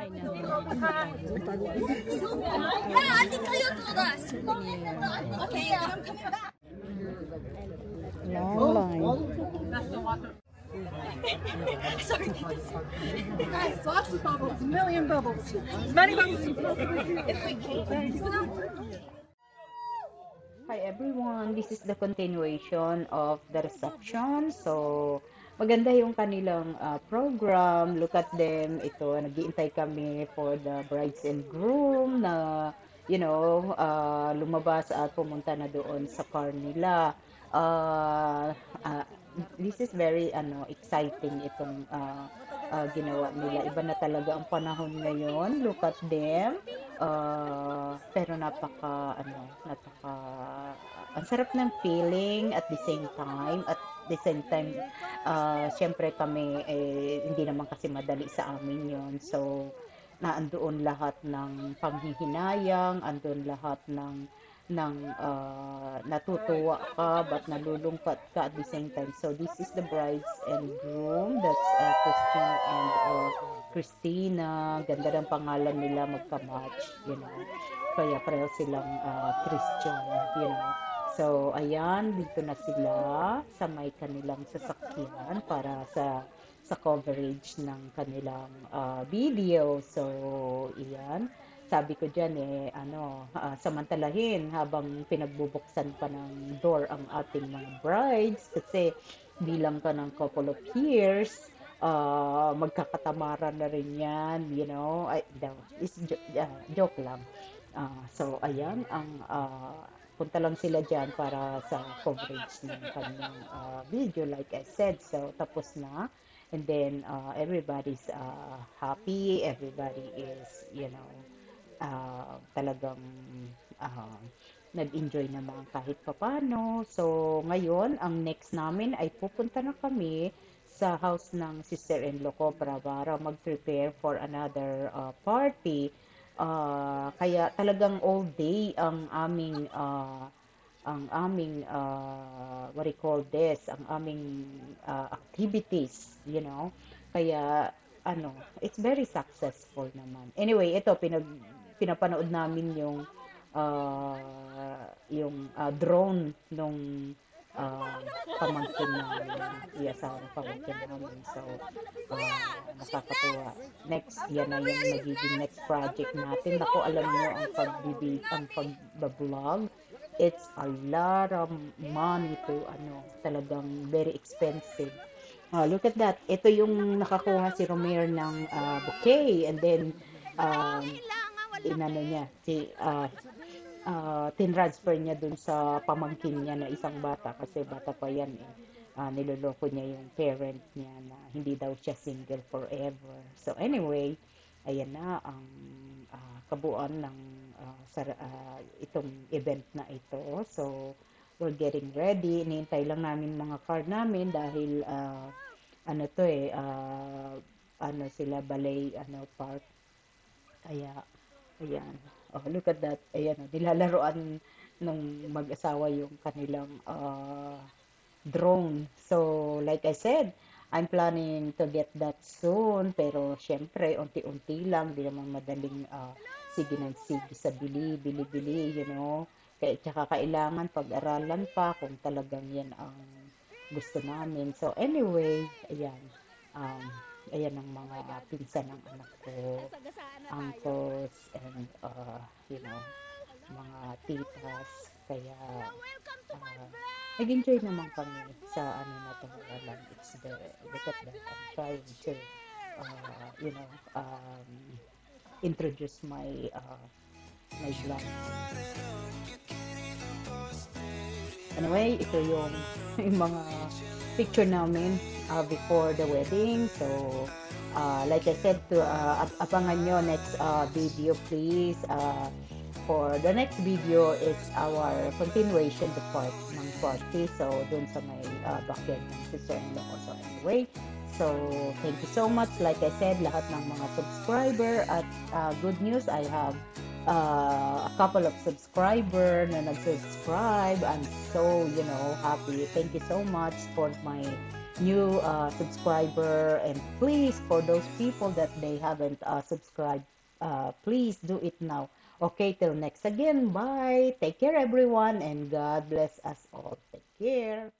I think you told us. Okay, I'm coming back. Long line. Sorry. Guys, lots of bubbles, a million bubbles. As many bubbles as Hi everyone, this is the continuation of the reception. So, maganda yung kanilang program. Look at them. Ito, nag-iintay kami for the brides and groom na, lumabas at pumunta na doon sa car nila. This is very exciting itong ginawa nila. Iba na talaga ang panahon ngayon. Look at them. Pero ang sarap ng feeling at the same time. At the same time, syempre kami, hindi naman kasi madali sa amin yon. So, naandoon lahat ng panghihinayang, andun lahat ng natutuwa ka but nalulungkot ka at the same time. So this is the brides and groom. That's Christian and Christina. Ganda ng pangalan nila, magka-match, kaya pareho silang Christian, So ayan, dito na sila sa may kanilang sasakyan para sa coverage ng kanilang video. So iyan, sabi ko dyan samantalahin habang pinagbubuksan pa ng door ang ating mga brides kasi bilang ka ng couple of years, magkakatamaran na rin yan, joke lang. So ayan, punta lang sila dyan para sa coverage ng kanyang video like I said. So tapos na, and then everybody's happy, everybody is talagang nag-enjoy naman kahit papano. So, ngayon, ang next namin ay pupunta na kami sa house ng sister-in-law ko para mag-prepare for another party. Kaya talagang all day ang aming what do you call this, ang aming activities, Kaya, it's very successful naman. Anyway, ito, pinapanood namin yung drone nung pamangkin namin, iasawa ng pamangkin namin. So, nakakatuwa. Next, yan na yung magiging next project natin. Ako, alam nyo, ang pag-vlog, it's a lot of money to, talagang very expensive. Look at that. Ito yung nakakuha si Romer ng bouquet, and then tinransfer niya dun sa pamangkin niya na isang bata kasi bata pa yan niloloko niya yung parent niya na hindi daw siya single forever. So anyway, ayan na ang kabuuan ng itong event na ito. So we're getting ready. Inihintay lang namin mga car namin dahil sila ballet park. Kaya ayan. Oh, look at that. Ayan, nilalaroan ng mag-asawa yung kanilang drone. So, like I said, I'm planning to get that soon. Pero, syempre, unti-unti lang. Di naman madaling sige ng sige sa bili. Kaya, tsaka kailangan pag-aralan pa kung talagang yan ang gusto namin. So, anyway, ayan. Ayan ang mga pinsan ng anak ko, uncles, and mga titas. Kaya nag-enjoy naman kami sa na to. It's look at that. I'm trying to introduce my vlog. Anyway, ito yung mga picture namin before the wedding. So, like I said, abangan nyo next video, please. For the next video, it's our continuation, the part ng party. So, dun sa may backyard ng sister-in-law ko. So, anyway, so, thank you so much. Like I said, lahat ng mga subscriber at good news, I have a couple of subscriber na nag-subscribe. I'm so, happy. Thank you so much for my new subscriber. And please, for those people that they haven't subscribed, please do it now. Okay, till next again. Bye. Take care, everyone, and God bless us all. Take care.